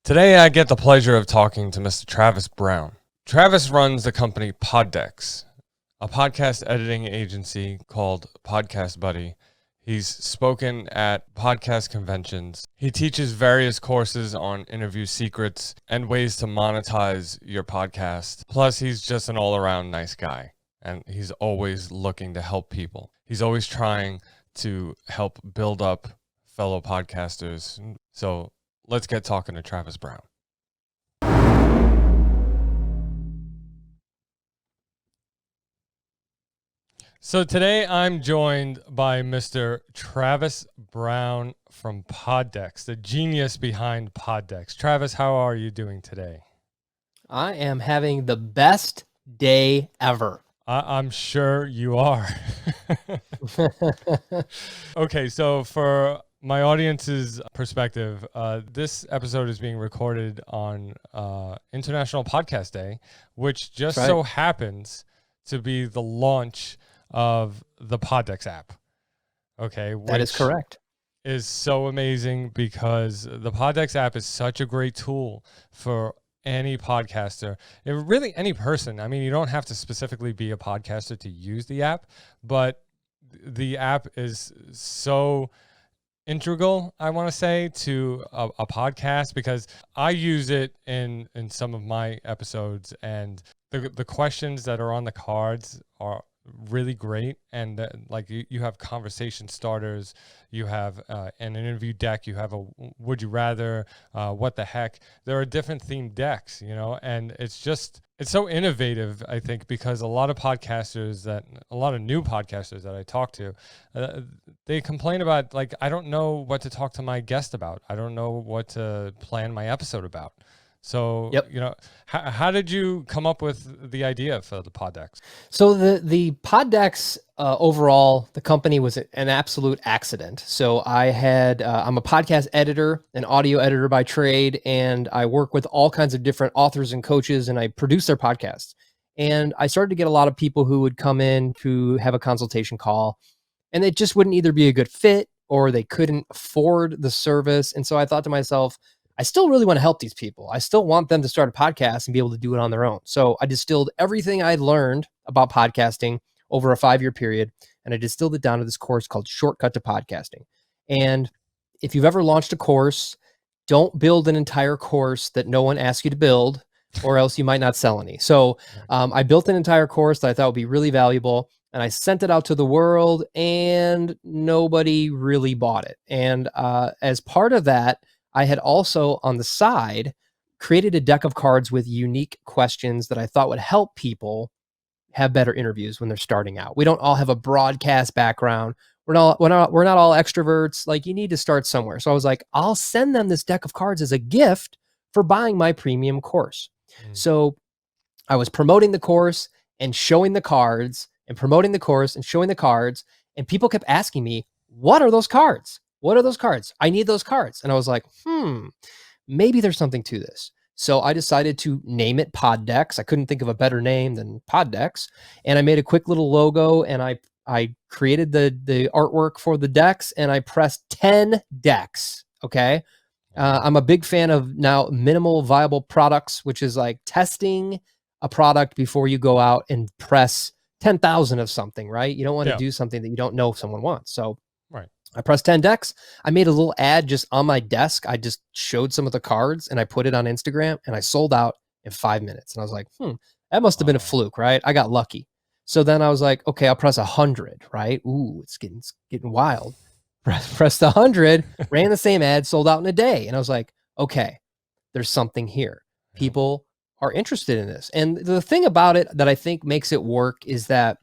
Today, I get the pleasure of talking to Mr. Travis Brown. Travis runs the company Poddex, a podcast editing agency called Podcast Buddy. He's spoken at podcast conventions. He teaches various courses on interview secrets and ways to monetize your podcast. Plus, he's just an all-around nice guy, and he's always looking to help people. He's always trying to help build up fellow podcasters. So let's get talking to Travis Brown. So today I'm joined by Mr. Travis Brown from Poddex, the genius behind Poddex. Travis, how are you doing today? I am having the best day ever. I'm sure you are. Okay, so for my audience's perspective, this episode is being recorded on International Podcast Day, which just so happens to be the launch of the Poddex app. Okay, that is correct. Is so amazing because the Poddex app is such a great tool for any podcaster, really any person. I mean, you don't have to specifically be a podcaster to use the app, but the app is so integral, I want to say, to a podcast because I use it in some of my episodes, and the questions that are on the cards are really great. And like you have conversation starters, you have an interview deck, you have a would you rather, what the heck. There are different themed decks, and it's so innovative, I think, because a lot of new podcasters that I talk to, they complain about, like, I don't know what to talk to my guest about. I don't know what to plan my episode about. So, how did you come up with the idea for the Poddex? So the Poddex, overall, the company was an absolute accident. So I'm a podcast editor, an audio editor by trade, and I work with all kinds of different authors and coaches, and I produce their podcasts. And I started to get a lot of people who would come in to have a consultation call, and it just wouldn't either be a good fit or they couldn't afford the service. And so I thought to myself, I still really want to help these people. I still want them to start a podcast and be able to do it on their own. So I distilled everything I learned about podcasting over a 5-year period, and I distilled it down to this course called Shortcut to Podcasting. And if you've ever launched a course, don't build an entire course that no one asked you to build, or else you might not sell any. So I built an entire course that I thought would be really valuable, and I sent it out to the world, and nobody really bought it. And as part of that, I had also, on the side, created a deck of cards with unique questions that I thought would help people have better interviews when they're starting out. We don't all have a broadcast background. We're not all extroverts. Like, you need to start somewhere. So I was like, I'll send them this deck of cards as a gift for buying my premium course. So I was promoting the course and showing the cards, and promoting the course and showing the cards, and people kept asking me, what are those cards? What are those cards? I need those cards. And I was like, maybe there's something to this. So I decided to name it Poddex. I couldn't think of a better name than Poddex. And I made a quick little logo, and I created the artwork for the decks, and I pressed 10 decks. Okay. I'm a big fan of now minimal viable products, which is like testing a product before you go out and press 10,000 of something, right? You don't want to do something that you don't know if someone wants. So I pressed 10 decks. I made a little ad just on my desk. I just showed some of the cards, and I put it on Instagram, and I sold out in 5 minutes. And I was like, that must have been a fluke, right? I got lucky. So then I was like, okay, I'll press 100, right? Ooh, it's getting wild. Pressed 100, ran the same ad, sold out in a day. And I was like, okay, there's something here. People are interested in this. And the thing about it that I think makes it work is that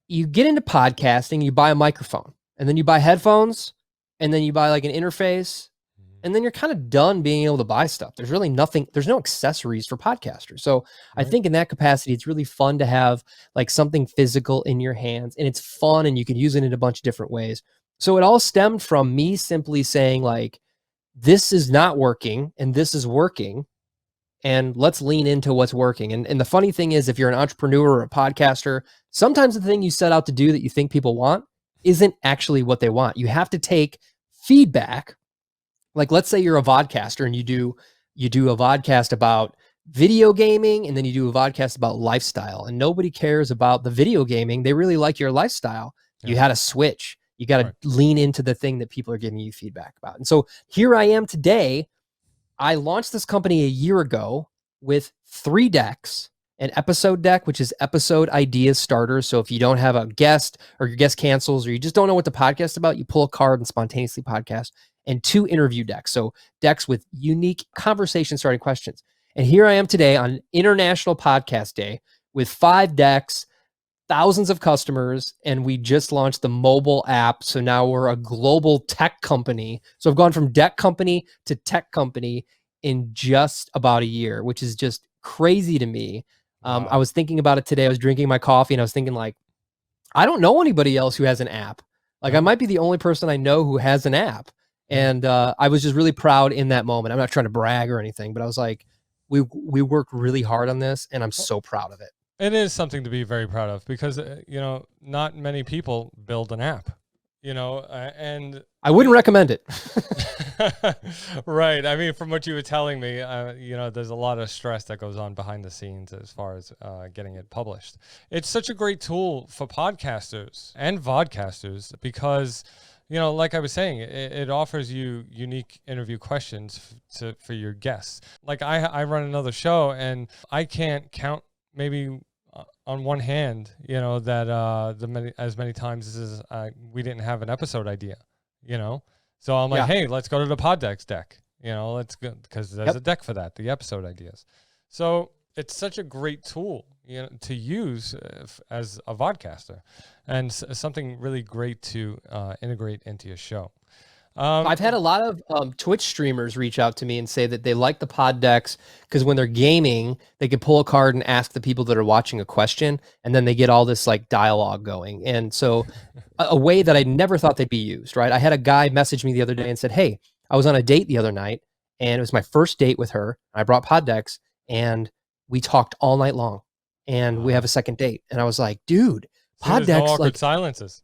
you get into podcasting, you buy a microphone, and then you buy headphones, and then you buy like an interface, and then you're kind of done being able to buy stuff. There's really nothing, there's no accessories for podcasters. So I think in that capacity, it's really fun to have like something physical in your hands, and it's fun, and you can use it in a bunch of different ways. So it all stemmed from me simply saying, like, this is not working and this is working, and let's lean into what's working. And the funny thing is, if you're an entrepreneur or a podcaster, sometimes the thing you set out to do that you think people want isn't actually what they want. You have to take feedback like, let's say you're a vodcaster and you do a vodcast about video gaming, and then you do a vodcast about lifestyle, and nobody cares about the video gaming. They really like your lifestyle. You Yeah. had to switch. You got to Right. lean into the thing that people are giving you feedback about. And so here I am today. I launched this company a year ago with 3 decks, an episode deck, which is episode ideas starters. So if you don't have a guest, or your guest cancels, or you just don't know what the podcast is about, you pull a card and spontaneously podcast, and 2 interview decks. So decks with unique conversation starting questions. And here I am today on International Podcast Day with 5 decks, thousands of customers, and we just launched the mobile app. So now we're a global tech company. So I've gone from deck company to tech company in just about a year, which is just crazy to me. I Wow. was thinking about it today. I was drinking my coffee and I was thinking, like, I don't know anybody else who has an app. Like, I No. might be the only person I know who has an app. Yeah. And I was just really proud in that moment. I'm not trying to brag or anything, but I was like, we worked really hard on this, and I'm so proud of it. It is something to be very proud of because, not many people build an app, and I wouldn't recommend it. right. I mean, from what you were telling me, there's a lot of stress that goes on behind the scenes as far as getting it published. It's such a great tool for podcasters and vodcasters because, like I was saying, it offers you unique interview questions for your guests. Like I run another show and I can't count maybe on one hand, that as many times as we didn't have an episode idea, So I'm like, Yeah. hey, let's go to the Poddex deck, let's go, because there's a deck for that, the episode ideas. So it's such a great tool, to use as a vodcaster, and something really great to integrate into your show. I've had a lot of Twitch streamers reach out to me and say that they like the pod decks because when they're gaming, they can pull a card and ask the people that are watching a question, and then they get all this like dialogue going. And so a way that I never thought they'd be used, right? I had a guy message me the other day and said, hey, I was on a date the other night, and it was my first date with her. I brought pod decks, and we talked all night long, and we have a second date. And I was like, dude, pod there's no decks, awkward like, silences.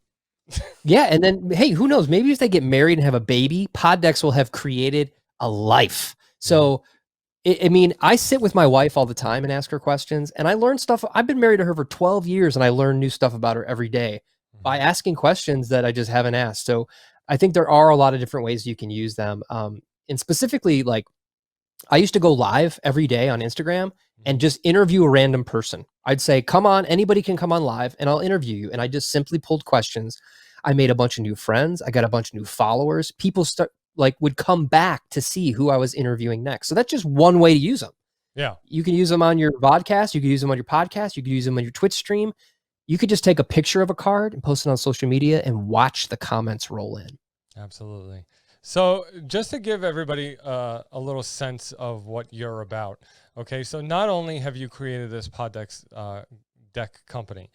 yeah, and then, hey, who knows? Maybe if they get married and have a baby, pod decks will have created a life. So, I mean, I sit with my wife all the time and ask her questions, and I learn stuff. I've been married to her for 12 years, and I learn new stuff about her every day by asking questions that I just haven't asked. So I think there are a lot of different ways you can use them. And specifically, like, I used to go live every day on Instagram and just interview a random person. I'd say, come on, anybody can come on live and I'll interview you. And I just simply pulled questions. I made a bunch of new friends. I got a bunch of new followers. People would come back to see who I was interviewing next. So that's just one way to use them. Yeah. You can use them on your vodcast. You can use them on your podcast. You can use them on your Twitch stream. You could just take a picture of a card and post it on social media and watch the comments roll in. Absolutely. So just to give everybody a little sense of what you're about. Okay. So not only have you created this Poddex deck company,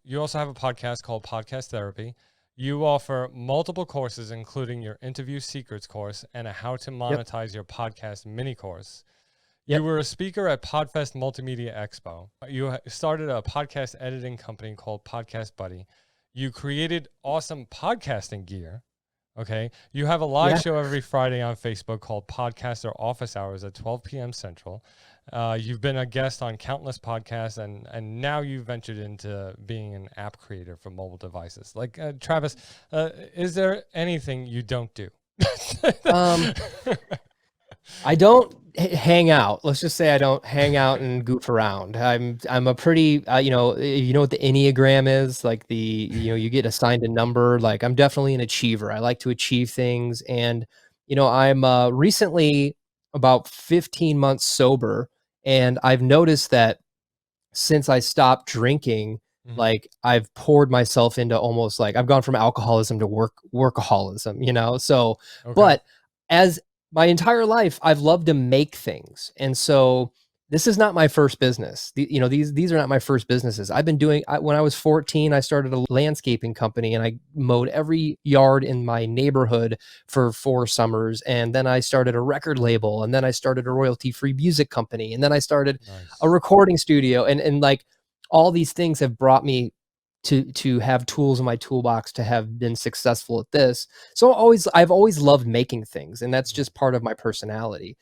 you also have a podcast called Podcast Therapy. You offer multiple courses, including your interview secrets course and a how to monetize your podcast mini course. You were a speaker at Podfest Multimedia Expo. You started a podcast editing company called Podcast Buddy. You created awesome podcasting gear. Okay. You have a live show every Friday on Facebook called Podcaster Office Hours at 12 p.m. Central. You've been a guest on countless podcasts, and now you've ventured into being an app creator for mobile devices. Like, Travis, is there anything you don't do? I don't hang out. Let's just say I don't hang out and goof around. I'm a pretty, you know what the Enneagram is? Like you get assigned a number. Like, I'm definitely an achiever. I like to achieve things. And, I'm recently about 15 months sober. And I've noticed that since I stopped drinking, like, I've poured myself into almost like I've gone from alcoholism to workaholism, So, but as my entire life, I've loved to make things. And so this is not my first business. These are not my first businesses. I've been doing, when I was 14, I started a landscaping company and I mowed every yard in my neighborhood for 4 summers. And then I started a record label, and then I started a royalty-free music company. And then I started a recording studio, and like all these things have brought me to have tools in my toolbox to have been successful at this. So I've always loved making things, and that's just part of my personality.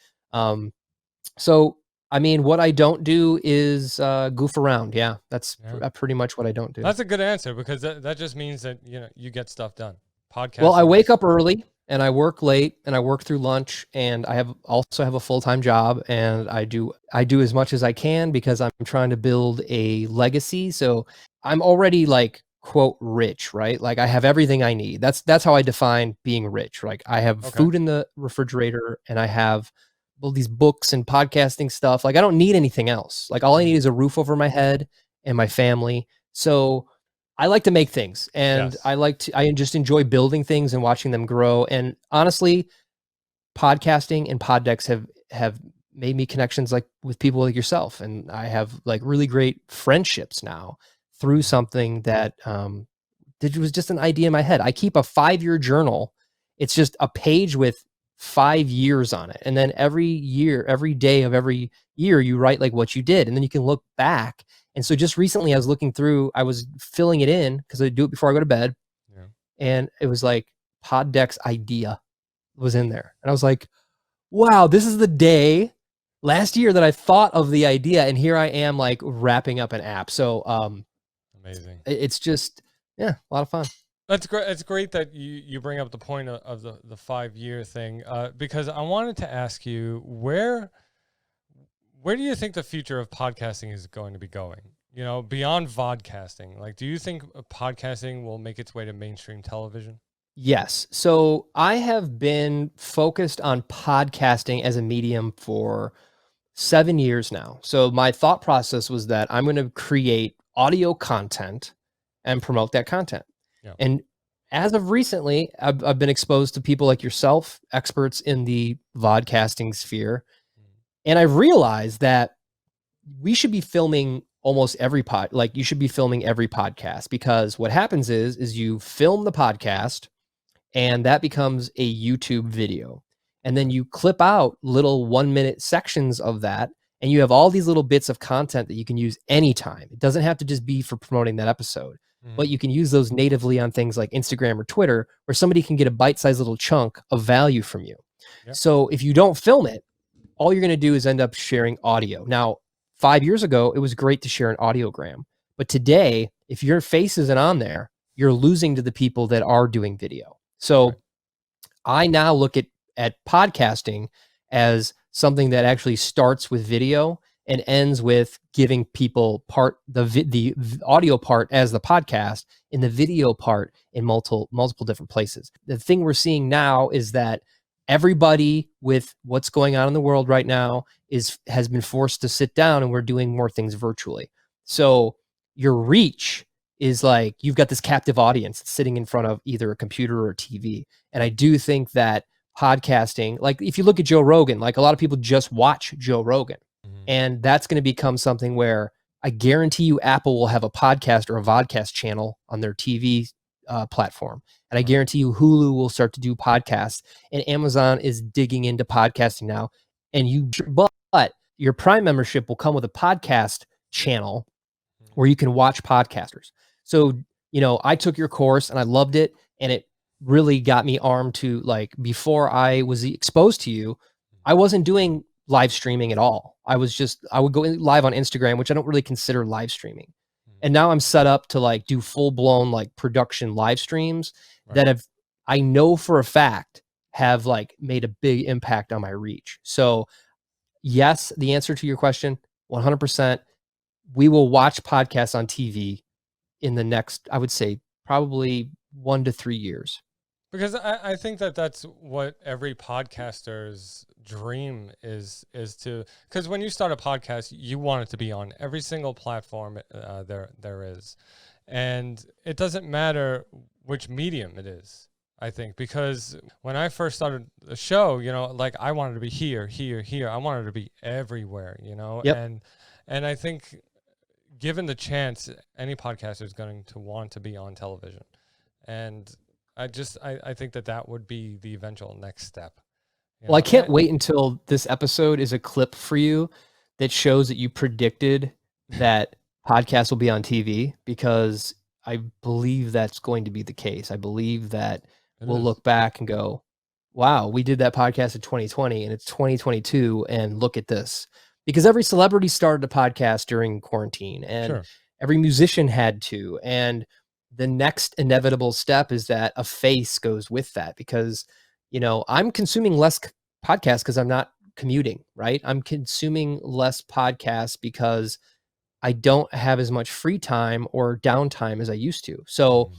So I mean, what I don't do is goof around. Yeah, that's pretty much what I don't do. That's a good answer, because that just means that you get stuff done. Podcasting. Well, I wake up early and I work late and I work through lunch, and I also have a full-time job, and I do as much as I can because I'm trying to build a legacy. So I'm already like, quote, rich, right? Like I have everything I need. That's how I define being rich. Like I have food in the refrigerator, and I have all these books and podcasting stuff. Like I don't need anything else. Like all I need is a roof over my head and my family. So I like to make things, and I just enjoy building things and watching them grow. And honestly, podcasting and pod decks have made me connections like with people like yourself. And I have like really great friendships now through something that was just an idea in my head. I keep a 5-year journal. It's just a page with 5 years on it. And then every day of every year, you write like what you did, and then you can look back. And so just recently I was filling it in because I do it before I go to bed. Yeah. And it was like pod decks idea was in there. And I was like, wow, this is the day last year that I thought of the idea. And here I am like wrapping up an app. So amazing. It's just, a lot of fun. That's great. It's great that you bring up the point of the 5-year thing, because I wanted to ask you, where do you think the future of podcasting is going to be going? Beyond vodcasting, like, do you think podcasting will make its way to mainstream television? Yes. So I have been focused on podcasting as a medium for 7 years now. So my thought process was that I'm going to create audio content and promote that content. Yeah. And as of recently, I've been exposed to people like yourself, experts in the vodcasting sphere. And I've realized that we should be filming almost every you should be filming every podcast, because what happens is you film the podcast and that becomes a YouTube video. And then you clip out little 1-minute sections of that, and you have all these little bits of content that you can use anytime. It doesn't have to just be for promoting that episode, but you can use those natively on things like Instagram or Twitter, where somebody can get a bite-sized little chunk of value from you. Yep. So if you don't film it, all you're going to do is end up sharing audio. Now, 5 years ago, it was great to share an audiogram. But today, if your face isn't on there, you're losing to the people that are doing video. So I now look at podcasting as something that actually starts with video and ends with giving people the audio part as the podcast, and the video part in multiple different places. The thing we're seeing now is that everybody, with what's going on in the world right now, has been forced to sit down, and we're doing more things virtually. So your reach is like, you've got this captive audience sitting in front of either a computer or a TV. And I do think that podcasting, like if you look at Joe Rogan, like a lot of people just watch Joe Rogan, and that's going to become something where I guarantee you Apple will have a podcast or a vodcast channel on their TV platform. And I guarantee you Hulu will start to do podcasts, and Amazon is digging into podcasting now. But your Prime membership will come with a podcast channel where you can watch podcasters. So, I took your course and I loved it, and it really got me armed to, like, before I was exposed to you, I wasn't doing live streaming at all. I would go live on Instagram, which I don't really consider live streaming. And now I'm set up to like do full blown like production live streams that I know for a fact have like made a big impact on my reach. So yes, the answer to your question, 100%, we will watch podcasts on TV in the next, I would say, probably 1 to 3 years. Because I think that's what every podcaster's dream is to, because when you start a podcast, you want it to be on every single platform there is. And it doesn't matter which medium it is, I think, because when I first started the show, like I wanted to be here. I wanted to be everywhere, Yep. And I think given the chance, any podcaster is going to want to be on television. And I think that would be the eventual next step. Well, I can't wait until this episode is a clip for you that shows that you predicted that podcasts will be on TV, because I believe that's going to be the case. I believe that It we'll is. look back and go, wow, we did that podcast in 2020 and it's 2022 and look at this. Because every celebrity started a podcast during quarantine and Sure. every musician had to. And the next inevitable step is that a face goes with that because, I'm consuming less podcasts because I'm not commuting, right? I'm consuming less podcasts because I don't have as much free time or downtime as I used to. So, Mhm.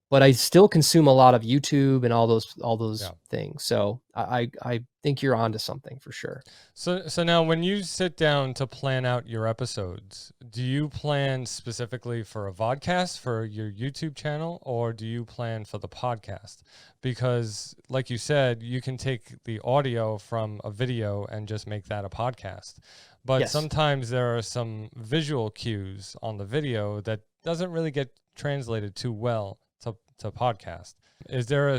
but I still consume a lot of YouTube and all those Yeah. things. So I think you're onto something for sure. So now when you sit down to plan out your episodes, do you plan specifically for a vodcast for your YouTube channel or do you plan for the podcast? Because like you said, you can take the audio from a video and just make that a podcast. But Yes. sometimes there are some visual cues on the video that doesn't really get translated too well to podcast. Is there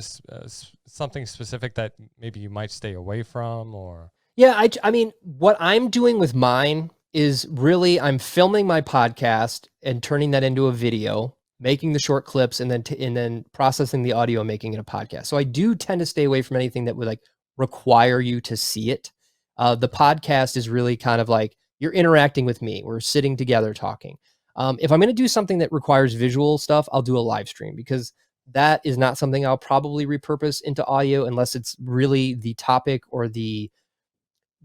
something specific that maybe you might stay away from or? Yeah, I mean, what I'm doing with mine is really I'm filming my podcast and turning that into a video, making the short clips, and then processing the audio and making it a podcast. So I do tend to stay away from anything that would like require you to see it. The podcast is really kind of like you're interacting with me. We're sitting together talking. If I'm going to do something that requires visual stuff, I'll do a live stream because that is not something I'll probably repurpose into audio unless it's really the topic or the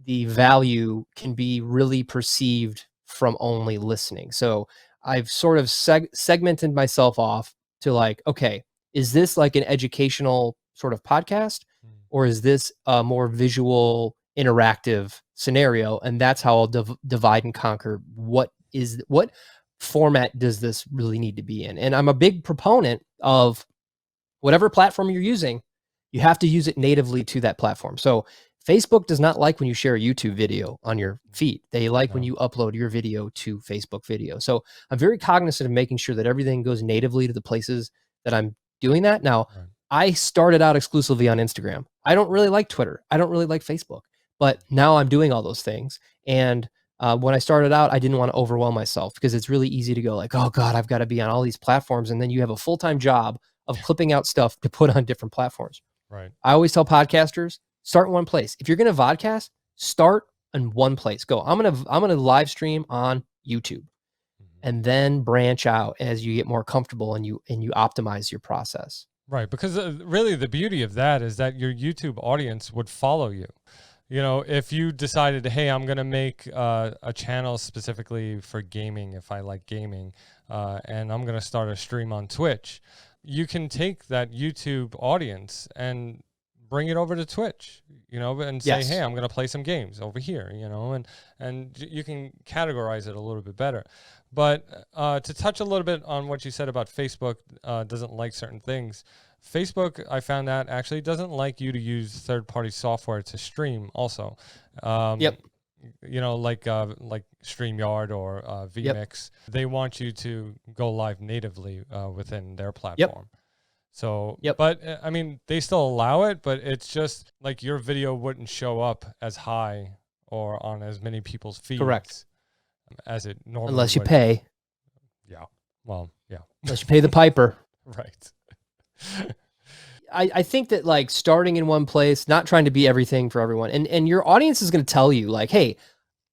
value can be really perceived from only listening. So I've sort of segmented myself off to like, okay, is this like an educational sort of podcast Mm. or is this a more visual interactive scenario? And that's how I'll divide and conquer what format does this really need to be in? And I'm a big proponent of whatever platform you're using, you have to use it natively to that platform. So Facebook does not like when you share a YouTube video on your feed. They like when No. you upload your video to Facebook video. So I'm very cognizant of making sure that everything goes natively to the places that I'm doing that. Now, Right. I started out exclusively on Instagram. I don't really like Twitter. I don't really like Facebook, but now I'm doing all those things. And when I started out, I didn't want to overwhelm myself because it's really easy to go like, oh God, I've got to be on all these platforms. And then you have a full-time job of clipping out stuff to put on different platforms. Right. I always tell podcasters, start in one place. If you're going to vodcast, start in one place. Go, I'm going to live stream on YouTube and then branch out as you get more comfortable and you optimize your process. Right, because really the beauty of that is that your YouTube audience would follow you. If you decided, hey, I'm going to make a channel specifically for gaming, if I like gaming, and I'm going to start a stream on Twitch, you can take that YouTube audience and bring it over to Twitch, and say, Yes. hey, I'm going to play some games over here, and you can categorize it a little bit better. But to touch a little bit on what you said about Facebook doesn't like certain things, Facebook, I found out, actually doesn't like you to use third-party software to stream also. Yep. Like StreamYard or vMix. Yep. They want you to go live natively within their platform. So, Yep. but I mean, they still allow it, but it's just like your video wouldn't show up as high or on as many people's feeds. Correct. As it normally Unless you would. pay. Yeah. Well, yeah. Unless you pay the piper. Right. I think that like starting in one place, not trying to be everything for everyone, and your audience is going to tell you like, hey,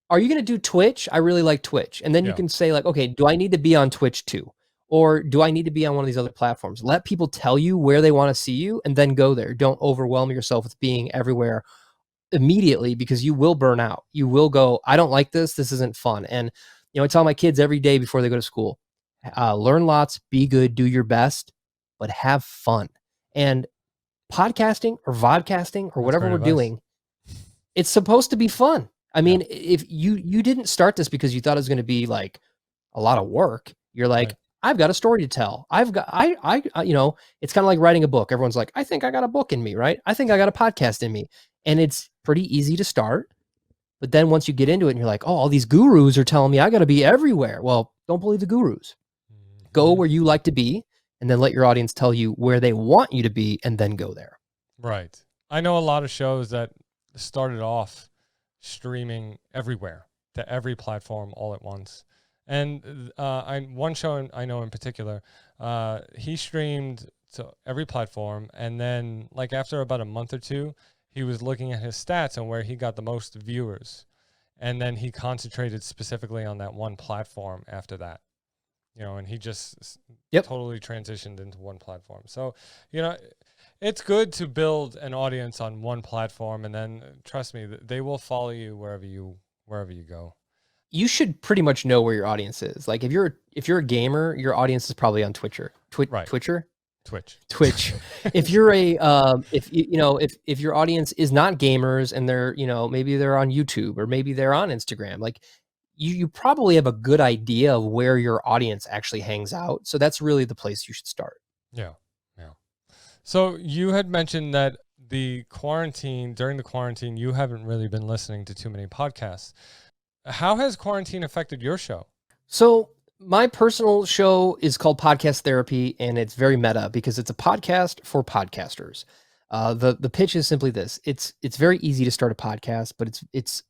are you going to do Twitch? I really like Twitch. And then you can say like, okay, do I need to be on Twitch too? Or do I need to be on one of these other platforms? Let people tell you where they want to see you and then go there. Don't overwhelm yourself with being everywhere immediately because you will burn out. You will go, I don't like this. This isn't fun. And, I tell my kids every day before they go to school, learn lots, be good, do your best, but have fun. And podcasting or vodcasting or whatever we're doing, it's supposed to be fun. I mean, if you didn't start this because you thought it was going to be like a lot of work, you're like, I've got a story to tell. It's kind of like writing a book. Everyone's like, I think I got a book in me, right? I think I got a podcast in me. And it's pretty easy to start. But then once you get into it and you're like, oh, all these gurus are telling me I got to be everywhere. Well, don't believe the gurus. Go where you like to be and then let your audience tell you where they want you to be and then go there. Right. I know a lot of shows that started off streaming everywhere to every platform all at once. And one show I know in particular, he streamed to every platform, and then like after about a month or two, he was looking at his stats and where he got the most viewers, and then he concentrated specifically on that one platform after that. And he just Yep. totally transitioned into one platform. So, it's good to build an audience on one platform, and then trust me, they will follow you wherever you go. You should pretty much know where your audience is. Like if you're a gamer, your audience is probably on Twitcher. Right. Twitcher? Twitch. If you're a if your audience is not gamers and they're, maybe they're on YouTube or maybe they're on Instagram, like you probably have a good idea of where your audience actually hangs out. So that's really the place you should start. Yeah. So you had mentioned that during the quarantine, you haven't really been listening to too many podcasts. How has quarantine affected your show? So my personal show is called Podcast Therapy, and it's very meta because it's a podcast for podcasters. The pitch is simply this: it's very easy to start a podcast, but it's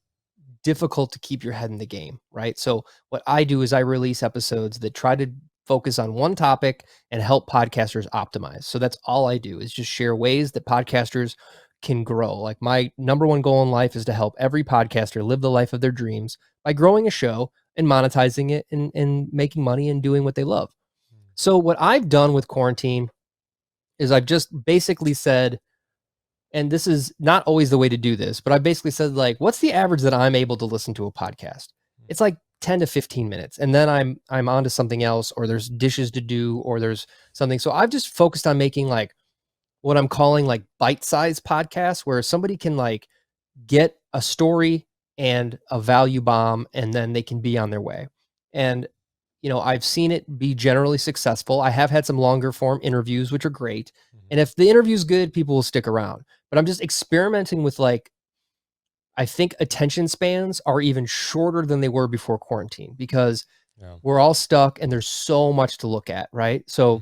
difficult to keep your head in the game, right? So what I do is I release episodes that try to focus on one topic and help podcasters optimize. So that's all I do is just share ways that podcasters can grow. Like my number one goal in life is to help every podcaster live the life of their dreams by growing a show and monetizing it and making money and doing what they love. So what I've done with quarantine is I've just basically said, and this is not always the way to do this, but I basically said, like, what's the average that I'm able to listen to a podcast? It's like 10 to 15 minutes. And then I'm on to something else, or there's dishes to do, or there's something. So I've just focused on making like what I'm calling like bite-sized podcasts where somebody can like get a story and a value bomb, and then they can be on their way. And, I've seen it be generally successful. I have had some longer form interviews, which are great. And if the interview's good, people will stick around. But I'm just experimenting with like, I think attention spans are even shorter than they were before quarantine because we're all stuck and there's so much to look at, right? So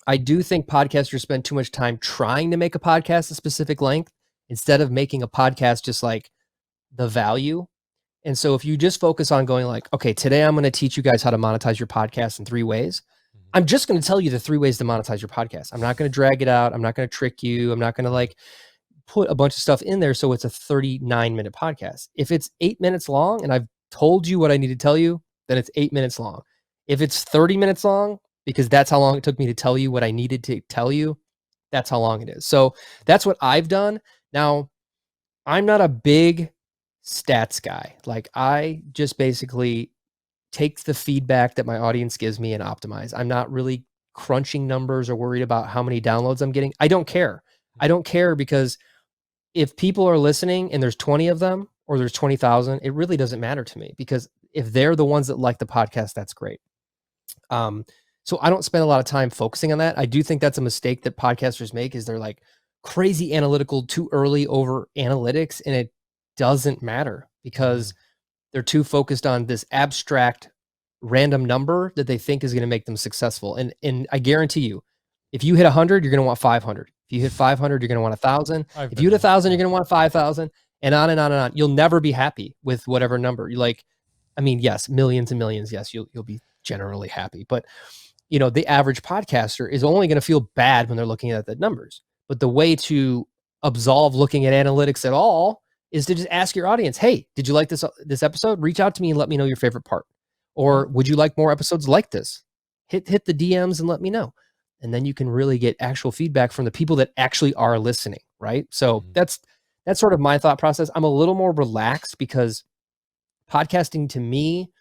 I do think podcasters spend too much time trying to make a podcast a specific length instead of making a podcast just like the value. And so if you just focus on going like, okay, today I'm going to teach you guys how to monetize your podcast in 3 ways. I'm just going to tell you the 3 ways to monetize your podcast. I'm not going to drag it out. I'm not going to trick you. I'm not going to like put a bunch of stuff in there so it's a 39-minute podcast. If it's 8 minutes long and I've told you what I need to tell you, then it's 8 minutes long. If it's 30 minutes long, because that's how long it took me to tell you what I needed to tell you, that's how long it is. So that's what I've done. Now, I'm not a big stats guy. Like I just basically take the feedback that my audience gives me and optimize. I'm not really crunching numbers or worried about how many downloads I'm getting. I don't care. I don't care because if people are listening and there's 20 of them or there's 20,000, it really doesn't matter to me because if they're the ones that like the podcast, that's great. So I don't spend a lot of time focusing on that. I do think that's a mistake that podcasters make is they're like crazy analytical too early over analytics, and it doesn't matter because they're too focused on this abstract random number that they think is going to make them successful. And I guarantee you, if you hit 100, you're going to want 500. If you hit 500, you're going to want 1,000. If you hit 1,000, you're going to want 5,000, and on and on and on. You'll never be happy with whatever number you like. I mean, yes, millions and millions. Yes, you'll be generally happy, but the average podcaster is only going to feel bad when they're looking at the numbers. But the way to absolve looking at analytics at all is to just ask your audience, hey, did you like this episode? Reach out to me and let me know your favorite part. Or would you like more episodes like this? Hit the DMs and let me know. And then you can really get actual feedback from the people that actually are listening, right? So that's sort of my thought process. I'm a little more relaxed because podcasting to me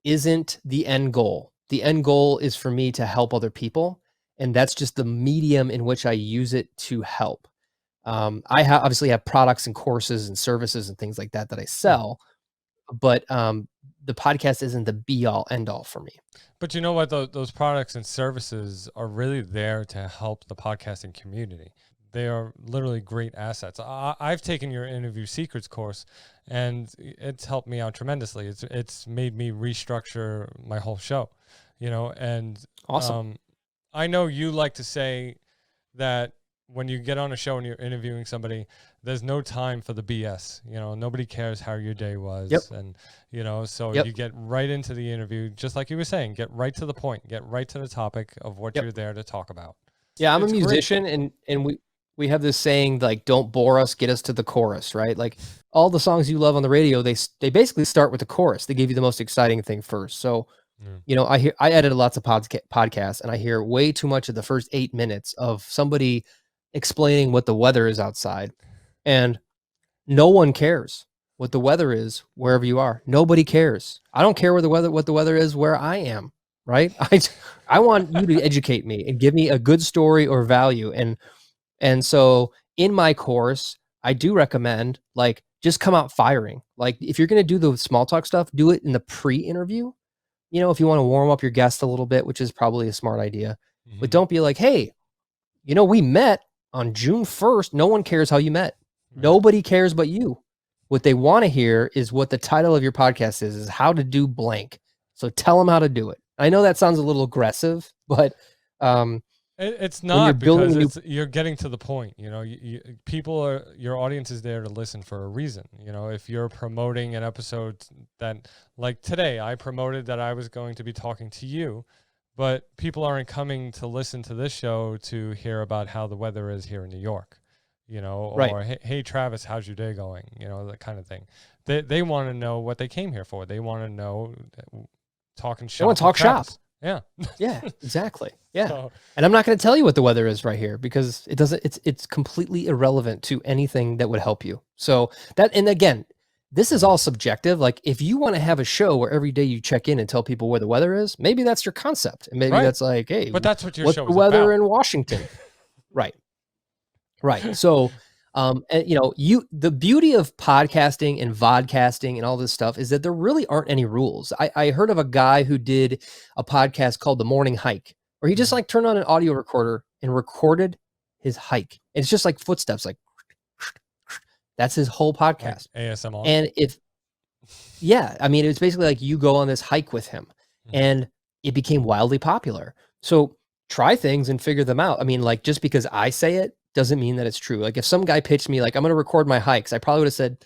isn't the end goal. The end goal is for me to help other people. And that's just the medium in which I use it to help. I obviously have products and courses and services and things like that I sell, but the podcast isn't the be all end all for me. But you know what? Those products and services are really there to help the podcasting community. They are literally great assets. I've taken your interview secrets course, and it's helped me out tremendously. It's made me restructure my whole show, and awesome. I know you like to say that when you get on a show and you're interviewing somebody, there's no time for the BS. You know, nobody cares how your day was. Yep. And, you know, so Yep. you get right into the interview, just like you were saying, get right to the point, get right to the topic of what Yep. you're there to talk about. Yeah, I'm a It's great. musician, and we have this saying like, "Don't bore us, get us to the chorus," right? Like all the songs you love on the radio, they basically start with the chorus. They give you the most exciting thing first. So, Mm. you know, I edit lots of podcasts, and I hear way too much of the first 8 minutes of somebody explaining what the weather is outside, and no one cares what the weather is wherever you are. Nobody cares. I don't care what the weather is where I am, right? I want you to educate me and give me a good story or value. And so in my course, I do recommend like just come out firing. Like if you're going to do the small talk stuff, do it in the pre-interview. You know, if you want to warm up your guest a little bit, which is probably a smart idea. But don't be like, "Hey, you know, we met on June 1st. No one cares how you met. Right. Nobody cares but you." What they want to hear is what the title of your podcast is how to do blank. So tell them how to do it. I know that sounds a little aggressive, but It's when you're not, building because a new, you're getting to the point. You know, your audience is there to listen for a reason. You know, if you're promoting an episode that, like today, I promoted that I was going to be talking to you, but people aren't coming to listen to this show to hear about how the weather is here in New York. You know, or right. hey Travis, how's your day going? You know, that kind of thing. They want to know what they came here for. They want to know talking They shop. want to with talk shop. Travis. Yeah. Yeah, exactly. Yeah. So, And I'm not going to tell you what the weather is right here because it's completely irrelevant to anything that would help you. So that, and again, this is all subjective. Like if you want to have a show where every day you check in and tell people where the weather is, maybe that's your concept. And maybe right. that's like, "Hey, But that's what your what's show the is weather about. in Washington?" Right. Right. So, and you know, the beauty of podcasting and vodcasting and all this stuff is that there really aren't any rules. I heard of a guy who did a podcast called The Morning Hike, where he just like turned on an audio recorder and recorded his hike. And it's just like footsteps, like that's his whole Like podcast. ASMR. And yeah, I mean, it's basically like you go on this hike with him, and it became wildly popular. So try things and figure them out. I mean, like just because I say it doesn't mean that it's true. Like if some guy pitched me like I'm going to record my hikes, I probably would have said,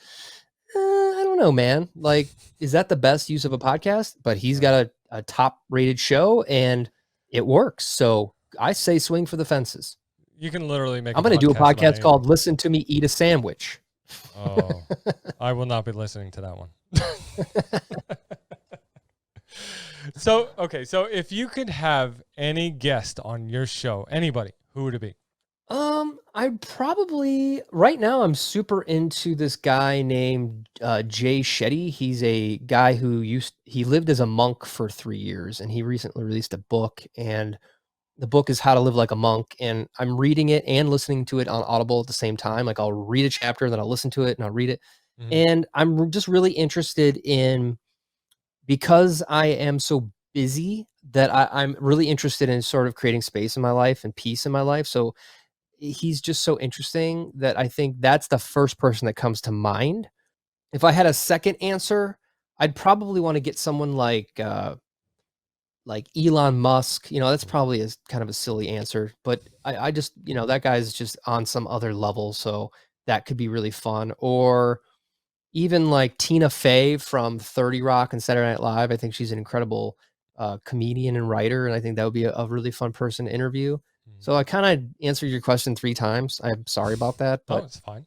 I don't know, man. Like, is that the best use of a podcast? But he's got a top rated show and it works. So I say swing for the fences. You can literally make I'm going to do a podcast called Listen to Me Eat a Sandwich. Oh, I will not be listening to that one. So, okay. So if you could have any guest on your show, anybody, who would it be? I'd probably right now I'm super into this guy named Jay Shetty. He's a guy who he lived as a monk for 3 years, and he recently released a book, and the book is How to Live Like a Monk, and I'm reading it and listening to it on Audible at the same time. Like I'll read a chapter, then I'll listen to it and I'll read it. And I'm just really interested in, because I am so busy, that I'm really interested in sort of creating space in my life and peace in my life. So he's just so interesting that I think that's the first person that comes to mind. If I had a second answer, I'd probably want to get someone like Elon Musk. You know, that's probably is kind of a silly answer, but I just, you know, that guy's just on some other level. So that could be really fun. Or even like Tina Fey from 30 Rock and Saturday Night Live. I think she's an incredible comedian and writer, and I think that would be a really fun person to interview. So I kind of answered your question 3 times. I'm sorry about that, Oh, but it's fine.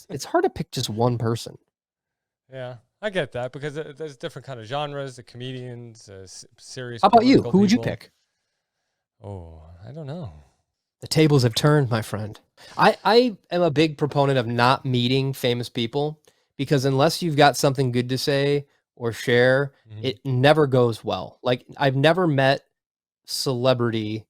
it's hard to pick just one person. Yeah, I get that, because there's different kind of genres, the comedians, serious. How about you? political Who would you people. pick? Oh, I don't know. The tables have turned, my friend. I am a big proponent of not meeting famous people, because unless you've got something good to say or share, it never goes well. Like I've never met celebrity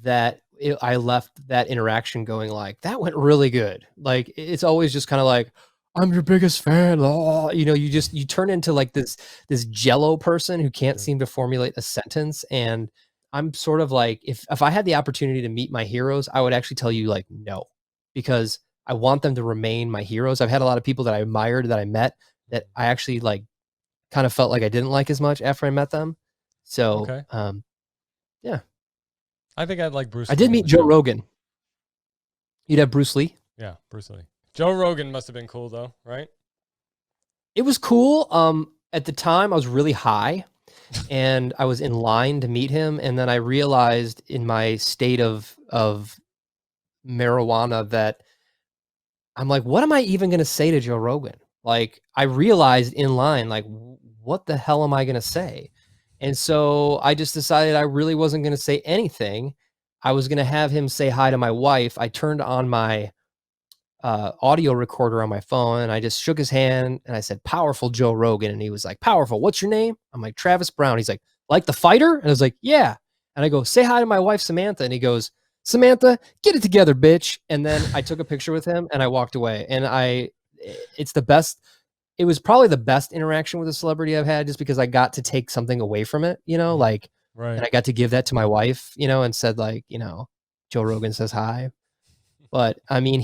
that I left that interaction going like, that went really good. Like it's always just kind of like, I'm your biggest fan. Oh, you know, you turn into like this jello person who can't seem to formulate a sentence. And I'm sort of like, if I had the opportunity to meet my heroes, I would actually tell you like no, because I want them to remain my heroes. I've had a lot of people that I admired that I met that I actually like kind of felt like I didn't like as much after I met them. So, Okay. yeah. I think I'd like Bruce. I did meet Joe Rogan. You'd have Bruce Lee. Yeah, Bruce Lee. Joe Rogan must have been cool though, right? It was cool. At the time I was really high and I was in line to meet him. And then I realized in my state of marijuana that I'm like, what am I even going to say to Joe Rogan? Like, I realized in line, like, what the hell am I going to say? And so I just decided I really wasn't going to say anything. I was going to have him say hi to my wife. I turned on my audio recorder on my phone and I just shook his hand and I said, "Powerful Joe Rogan." And he was like, "Powerful. What's your name?" I'm like, "Travis Brown." He's like the fighter? And I was like, "Yeah." And I go, "Say hi to my wife, Samantha." And he goes, "Samantha, get it together, bitch." And then I took a picture with him and I walked away. And it's the best. It was probably the best interaction with a celebrity I've had just because I got to take something away from it, like, Right. and I got to give that to my wife, and said like, Joe Rogan says hi. But I mean,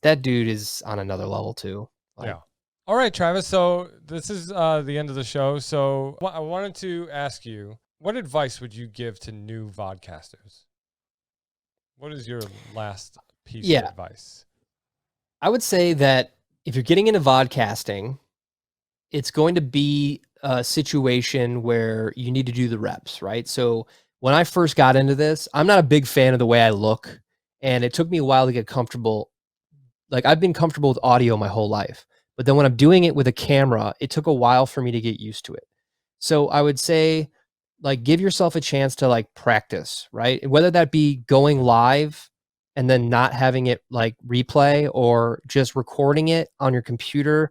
that dude is on another level too. Like, yeah. All right, Travis. So this is the end of the show. So I wanted to ask you, what advice would you give to new vodcasters? What is your last piece of advice? I would say that if you're getting into vodcasting, it's going to be a situation where you need to do the reps, right? So when I first got into this, I'm not a big fan of the way I look, and it took me a while to get comfortable. Like, I've been comfortable with audio my whole life, but then when I'm doing it with a camera, it took a while for me to get used to it. So I would say, like, give yourself a chance to like practice, right? Whether that be going live and then not having it like replay, or just recording it on your computer,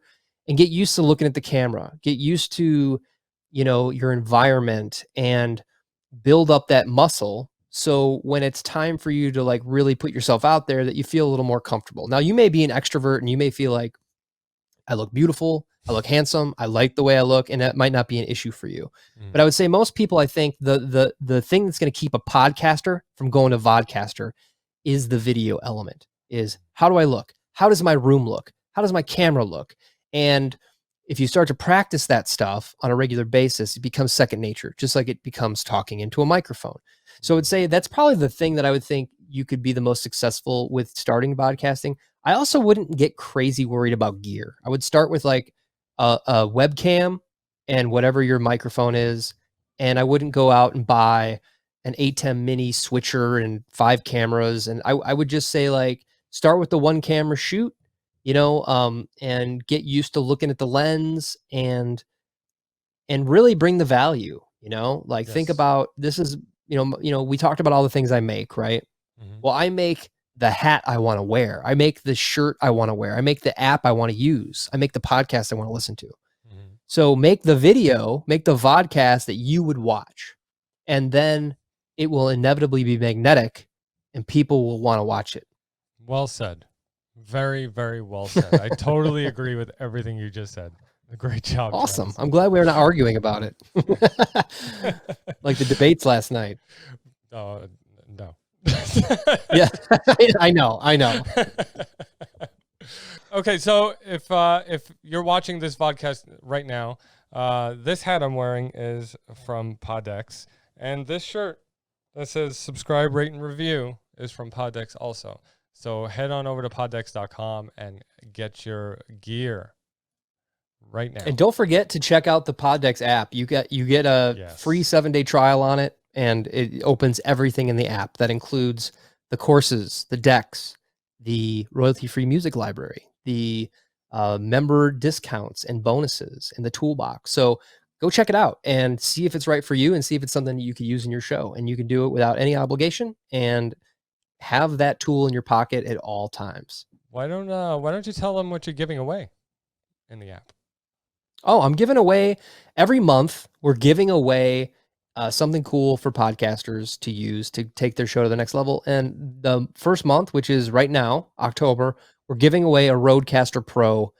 and get used to looking at the camera, get used to, your environment, and build up that muscle. So when it's time for you to like really put yourself out there, that you feel a little more comfortable. Now, you may be an extrovert and you may feel like, I look beautiful, I look handsome, I like the way I look, and that might not be an issue for you. But I would say most people, I think the thing that's going to keep a podcaster from going to vodcaster is the video element. Is, how do I look? How does my room look? How does my camera look? And if you start to practice that stuff on a regular basis, it becomes second nature, just like it becomes talking into a microphone. So I would say that's probably the thing that I would think you could be the most successful with starting podcasting. I also wouldn't get crazy worried about gear. I would start with like a webcam and whatever your microphone is. And I wouldn't go out and buy an 810 mini switcher and 5 cameras. And I would just say, like, start with the one camera shoot, and get used to looking at the lens, and really bring the value, like, think about, this is, we talked about all the things I make, right? Well, I make the hat I want to wear. I make the shirt I want to wear. I make the app I want to use. I make the podcast I want to listen to. So make the video, make the vodcast that you would watch, and then it will inevitably be magnetic and people will want to watch it. Well said. Very, very well said. I totally agree with everything you just said. Great job. Awesome. Travis. I'm glad we're not arguing about it. Like the debates last night. No. Yeah, I know. Okay, so if you're watching this podcast right now, this hat I'm wearing is from Poddex, and this shirt that says subscribe, rate, and review is from Poddex also. So head on over to poddex.com and get your gear right now. And don't forget to check out the Poddex app. You get a free 7-day trial on it, and it opens everything in the app. That includes the courses, the decks, the royalty-free music library, the member discounts and bonuses, and the toolbox. So go check it out and see if it's right for you, and see if it's something that you could use in your show. And you can do it without any obligation, and have that tool in your pocket at all times. Why don't you tell them what you're giving away in the app? Oh, I'm giving away every month. We're giving away something cool for podcasters to use to take their show to the next level. And the first month, which is right now, October, we're giving away a Rodecaster Pro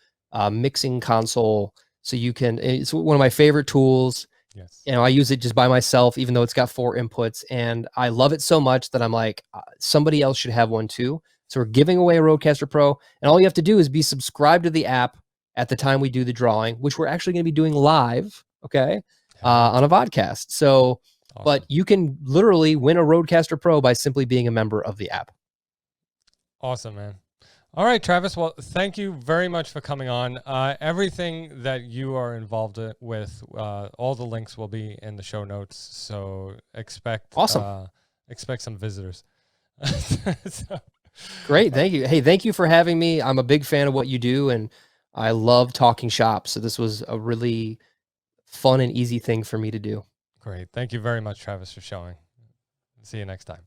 mixing console. So it's one of my favorite tools. Yes. I use it just by myself, even though it's got 4 inputs, and I love it so much that I'm like, somebody else should have one too. So we're giving away a Rodecaster Pro, and all you have to do is be subscribed to the app at the time we do the drawing, which we're actually going to be doing live, okay, on a vodcast. So, awesome. But you can literally win a Rodecaster Pro by simply being a member of the app. Awesome, man. All right, Travis. Well, thank you very much for coming on. Everything that you are involved with, all the links will be in the show notes. So expect some visitors. So, Great. Thank you. Hey, thank you for having me. I'm a big fan of what you do, and I love talking shop. So this was a really fun and easy thing for me to do. great. Thank you very much, Travis, for showing. See you next time.